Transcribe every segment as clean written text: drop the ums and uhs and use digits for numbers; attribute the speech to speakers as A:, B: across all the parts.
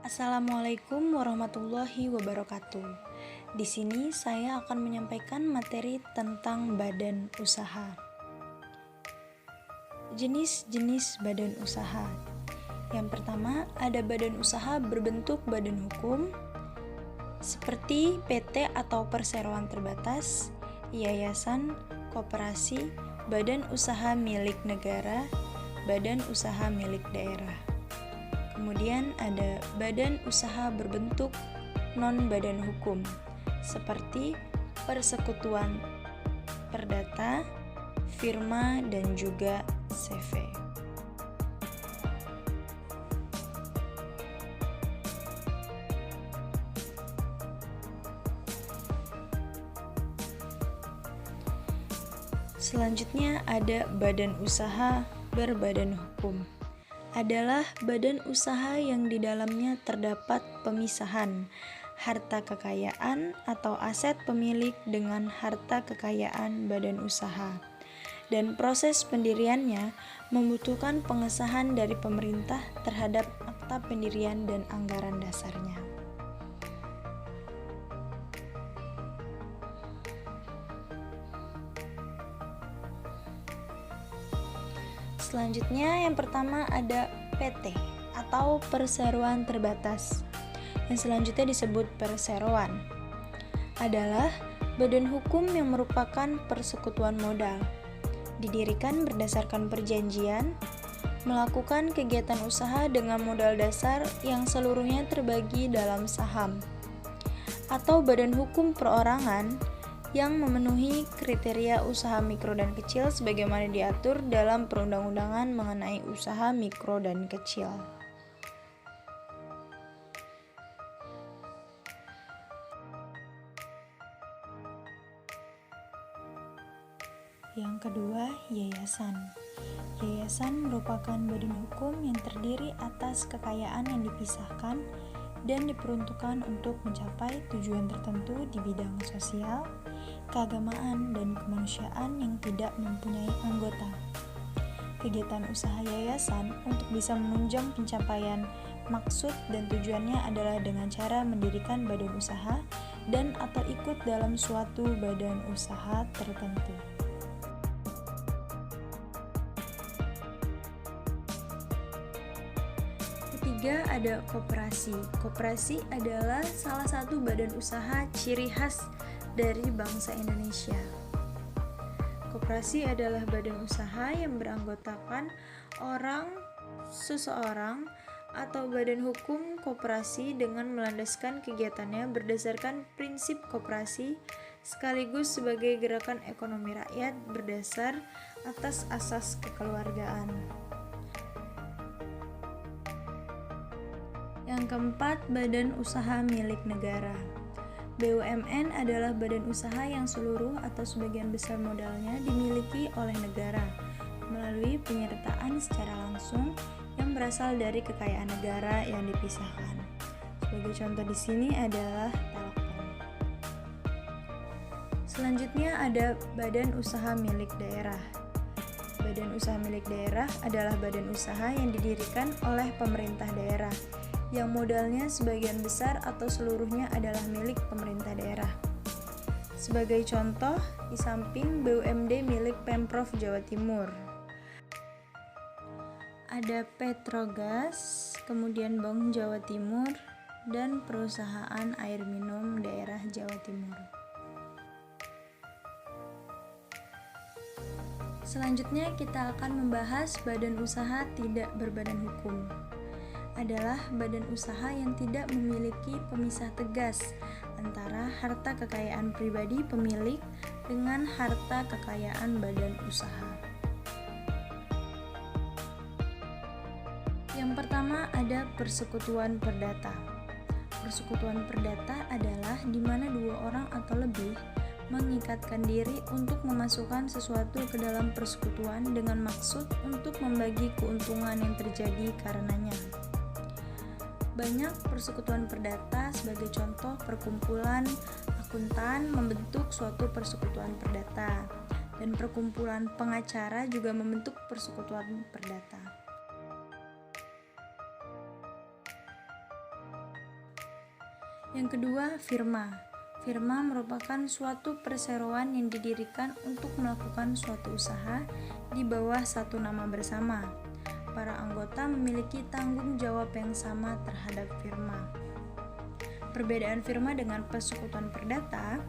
A: Assalamualaikum warahmatullahi wabarakatuh. Di sini saya akan menyampaikan materi tentang badan usaha. Jenis-jenis badan usaha. Yang pertama, ada badan usaha berbentuk badan hukum seperti PT atau perseroan terbatas, yayasan, koperasi, badan usaha milik negara, badan usaha milik daerah. Kemudian ada badan usaha berbentuk non-badan hukum seperti persekutuan perdata, firma, dan juga CV. Selanjutnya ada badan usaha berbadan hukum. Adalah badan usaha yang di dalamnya terdapat pemisahan harta kekayaan atau aset pemilik dengan harta kekayaan badan usaha. Dan proses pendiriannya membutuhkan pengesahan dari pemerintah terhadap akta pendirian dan anggaran dasarnya. Selanjutnya yang pertama ada PT atau perseroan terbatas. Yang selanjutnya disebut perseroan. Adalah badan hukum yang merupakan persekutuan modal. Didirikan berdasarkan perjanjian, melakukan kegiatan usaha dengan modal dasar yang seluruhnya terbagi dalam saham. Atau badan hukum perorangan yang memenuhi kriteria usaha mikro dan kecil sebagaimana diatur dalam perundang-undangan mengenai usaha mikro dan kecil. Yang kedua, yayasan. Yayasan merupakan badan hukum yang terdiri atas kekayaan yang dipisahkan dan diperuntukkan untuk mencapai tujuan tertentu di bidang sosial, keagamaan, dan kemanusiaan yang tidak mempunyai anggota. Kegiatan usaha yayasan untuk bisa menunjang pencapaian maksud dan tujuannya adalah dengan cara mendirikan badan usaha dan atau ikut dalam suatu badan usaha tertentu. Ketiga, ada koperasi. Koperasi adalah salah satu badan usaha ciri khas dari bangsa Indonesia. Koperasi adalah badan usaha yang beranggotakan seseorang atau badan hukum koperasi dengan melandaskan kegiatannya berdasarkan prinsip koperasi sekaligus sebagai gerakan ekonomi rakyat berdasar atas asas kekeluargaan. Yang keempat, badan usaha milik negara. BUMN adalah badan usaha yang seluruh atau sebagian besar modalnya dimiliki oleh negara melalui penyertaan secara langsung yang berasal dari kekayaan negara yang dipisahkan. Sebagai contoh di sini adalah Telkom. Selanjutnya ada badan usaha milik daerah. Badan usaha milik daerah adalah badan usaha yang didirikan oleh pemerintah daerah yang modalnya sebagian besar atau seluruhnya adalah milik pemerintah daerah. Sebagai contoh, di samping BUMD milik Pemprov Jawa Timur, ada Petrogas, kemudian Bank Jawa Timur, dan Perusahaan Air Minum Daerah Jawa Timur. Selanjutnya kita akan membahas badan usaha tidak berbadan hukum. Adalah badan usaha yang tidak memiliki pemisah tegas antara harta kekayaan pribadi pemilik dengan harta kekayaan badan usaha. Yang pertama ada persekutuan perdata. Persekutuan perdata adalah di mana dua orang atau lebih mengikatkan diri untuk memasukkan sesuatu ke dalam persekutuan dengan maksud untuk membagi keuntungan yang terjadi karenanya. Banyak persekutuan perdata, sebagai contoh perkumpulan akuntan membentuk suatu persekutuan perdata, dan perkumpulan pengacara juga membentuk persekutuan perdata. Yang kedua, firma. Firma merupakan suatu perseroan yang didirikan untuk melakukan suatu usaha di bawah satu nama bersama. Para anggota memiliki tanggung jawab yang sama terhadap firma. Perbedaan firma dengan persekutuan perdata,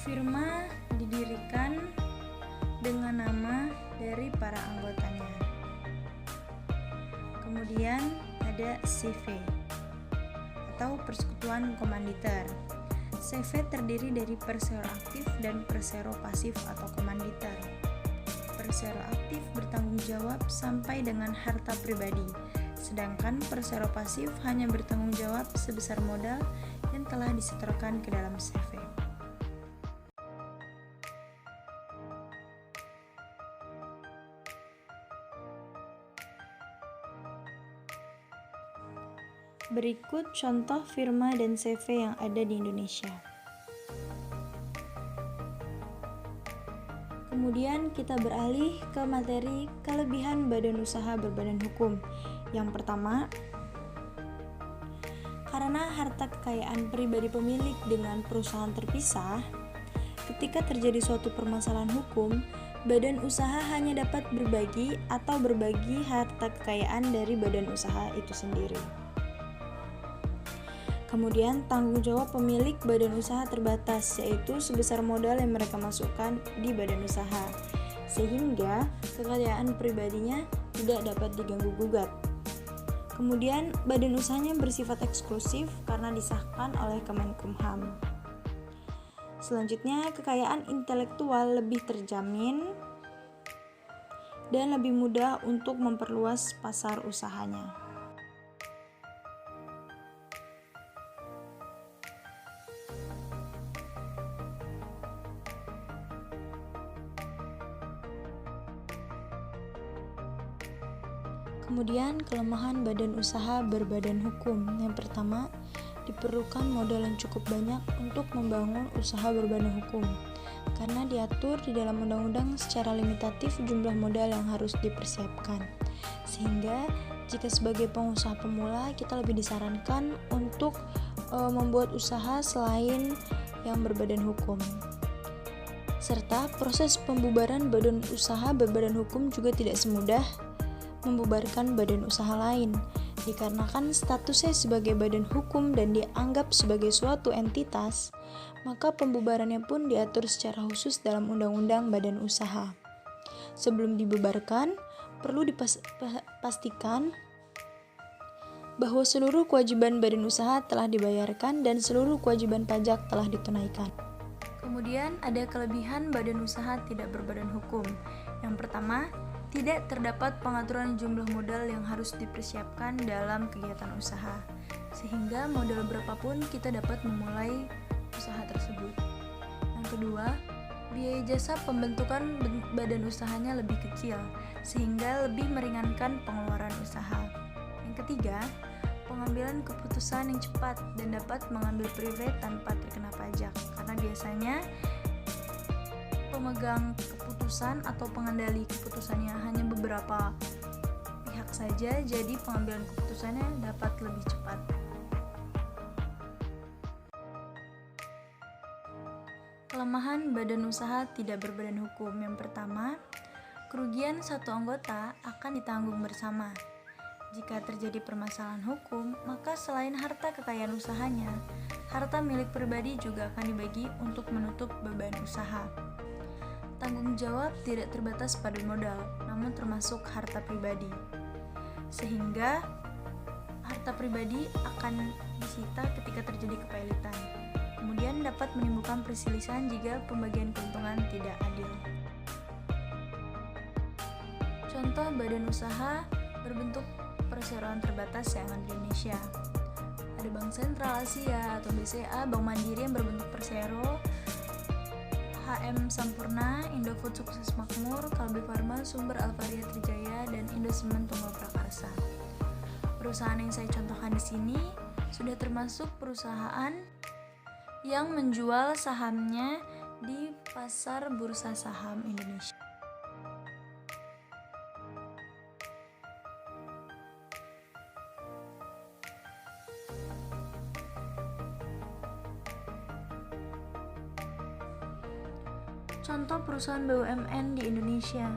A: firma didirikan dengan nama dari para anggotanya. Kemudian ada CV atau persekutuan komanditer. CV terdiri dari persero aktif dan persero pasif atau komanditer. Persero aktif bertanggung jawab sampai dengan harta pribadi, sedangkan persero pasif hanya bertanggung jawab sebesar modal yang telah disetorkan ke dalam CV. Berikut contoh firma dan CV yang ada di Indonesia. Kemudian kita beralih ke materi kelebihan badan usaha berbadan hukum. Yang pertama, karena harta kekayaan pribadi pemilik dengan perusahaan terpisah, ketika terjadi suatu permasalahan hukum, badan usaha hanya dapat berbagi atau berbagi harta kekayaan dari badan usaha itu sendiri. Kemudian tanggung jawab pemilik badan usaha terbatas, yaitu sebesar modal yang mereka masukkan di badan usaha, sehingga kekayaan pribadinya tidak dapat diganggu-gugat. Kemudian badan usahanya bersifat eksklusif karena disahkan oleh Kemenkumham. Selanjutnya, kekayaan intelektual lebih terjamin dan lebih mudah untuk memperluas pasar usahanya. Kemudian kelemahan badan usaha berbadan hukum. Yang pertama, diperlukan modal yang cukup banyak untuk membangun usaha berbadan hukum, karena diatur di dalam undang-undang secara limitatif jumlah modal yang harus dipersiapkan. Sehingga jika sebagai pengusaha pemula kita lebih disarankan untuk membuat usaha selain yang berbadan hukum. Serta proses pembubaran badan usaha berbadan hukum juga tidak semudah membubarkan badan usaha lain, dikarenakan statusnya sebagai badan hukum dan dianggap sebagai suatu entitas, maka pembubarannya pun diatur secara khusus dalam Undang-Undang Badan Usaha. Sebelum dibubarkan, perlu dipastikan bahwa seluruh kewajiban badan usaha telah dibayarkan dan seluruh kewajiban pajak telah ditunaikan. Kemudian ada kelebihan badan usaha tidak berbadan hukum. Yang pertama, tidak terdapat pengaturan jumlah modal yang harus dipersiapkan dalam kegiatan usaha, sehingga modal berapapun kita dapat memulai usaha tersebut. Yang kedua, biaya jasa pembentukan badan usahanya lebih kecil, sehingga lebih meringankan pengeluaran usaha. Yang ketiga, pengambilan keputusan yang cepat dan dapat mengambil privilege tanpa terkena pajak, karena biasanya pemegang keputusan atau pengendali keputusannya hanya beberapa pihak saja, jadi pengambilan keputusannya dapat lebih cepat. Kelemahan badan usaha tidak berbadan hukum. Yang pertama, kerugian satu anggota akan ditanggung bersama. Jika terjadi permasalahan hukum, maka selain harta kekayaan usahanya, harta milik pribadi juga akan dibagi untuk menutup beban usaha. Tanggung jawab tidak terbatas pada modal, namun termasuk harta pribadi. Sehingga harta pribadi akan disita ketika terjadi kepailitan. Kemudian dapat menimbulkan perselisihan jika pembagian keuntungan tidak adil. Contoh badan usaha berbentuk perseroan terbatas yang ada di Indonesia. Ada Bank Sentral Asia atau BCA, Bank Mandiri yang berbentuk persero, HM Sampurna, Indofood Sukses Makmur, Kalbe Farma, Sumber Alvaria Trijaya, dan Indosemen Tunggal Prakarsa. Perusahaan yang saya contohkan di sini sudah termasuk perusahaan yang menjual sahamnya di pasar bursa saham Indonesia. Contoh perusahaan BUMN di Indonesia.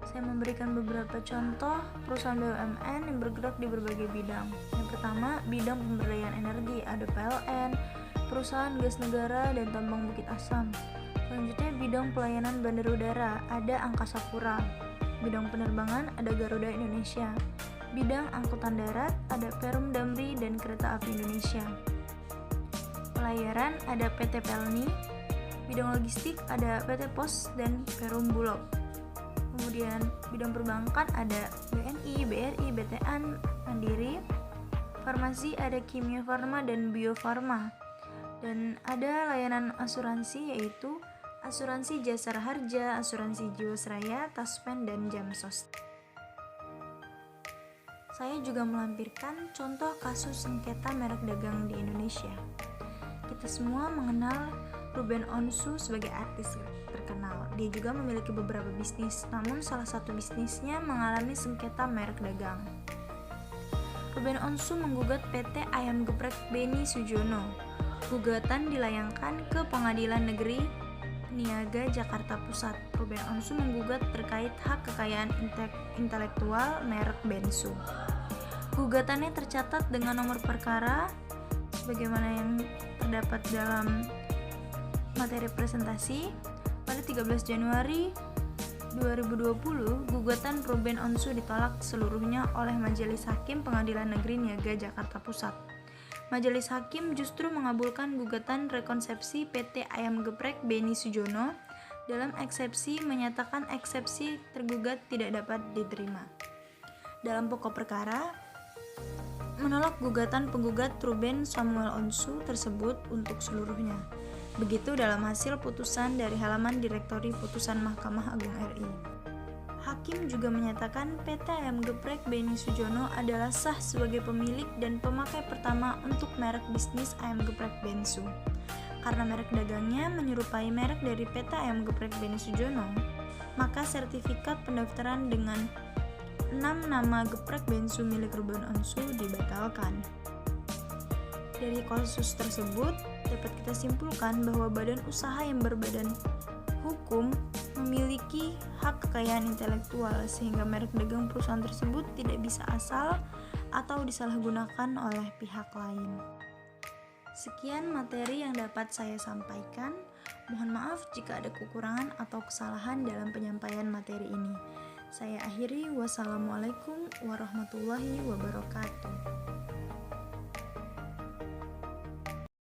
A: Saya memberikan beberapa contoh perusahaan BUMN yang bergerak di berbagai bidang. Yang pertama, bidang pemberdayaan energi, ada PLN, perusahaan gas negara dan tambang Bukit Asam. Selanjutnya, bidang pelayanan bandar udara, ada Angkasa Pura. Bidang penerbangan, ada Garuda Indonesia. Bidang angkutan darat, ada Perum Damri dan Kereta Api Indonesia. Pelayaran, ada PT Pelni. Bidang logistik, ada PT Pos dan Perum Bulog. Kemudian bidang perbankan ada BNI, BRI, BTN, Mandiri. Farmasi ada Kimia Farma dan Bio Farma. Dan ada layanan asuransi yaitu asuransi Jasara Harja, asuransi Jiwasraya, Taspen, dan Jamsos. Saya juga melampirkan contoh kasus sengketa merek dagang di Indonesia. Kita semua mengenal Ruben Onsu sebagai artis terkenal. Dia juga memiliki beberapa bisnis, namun salah satu bisnisnya mengalami sengketa merek dagang. Ruben Onsu menggugat PT Ayam Geprek Beni Sujono. Gugatan dilayangkan ke Pengadilan Negeri Niaga Jakarta Pusat. Ruben Onsu menggugat terkait hak kekayaan intelektual merek Bensu. Gugatannya tercatat dengan nomor perkara sebagaimana yang terdapat dalam materi presentasi. Pada 13 Januari 2020, gugatan Ruben Onsu ditolak seluruhnya oleh Majelis Hakim Pengadilan Negeri Niaga Jakarta Pusat. Majelis Hakim justru mengabulkan gugatan rekonsepsi PT Ayam Geprek Beni Sujono dalam eksepsi menyatakan eksepsi tergugat tidak dapat diterima. Dalam pokok perkara, menolak gugatan penggugat Ruben Samuel Onsu tersebut untuk seluruhnya. Begitu dalam hasil putusan dari halaman Direktori Putusan Mahkamah Agung RI. Hakim juga menyatakan PT Ayam Geprek Beni Sujono adalah sah sebagai pemilik dan pemakai pertama untuk merek bisnis Ayam Geprek Bensu. Karena merek dagangnya menyerupai merek dari PT Ayam Geprek Beni Sujono, maka sertifikat pendaftaran dengan 6 nama geprek Bensu milik Ruben Onsu dibatalkan. Dari kasus tersebut, dapat kita simpulkan bahwa badan usaha yang berbadan hukum memiliki hak kekayaan intelektual sehingga merek dagang perusahaan tersebut tidak bisa asal atau disalahgunakan oleh pihak lain. Sekian materi yang dapat saya sampaikan. Mohon maaf jika ada kekurangan atau kesalahan dalam penyampaian materi ini. Saya akhiri, wassalamualaikum warahmatullahi wabarakatuh.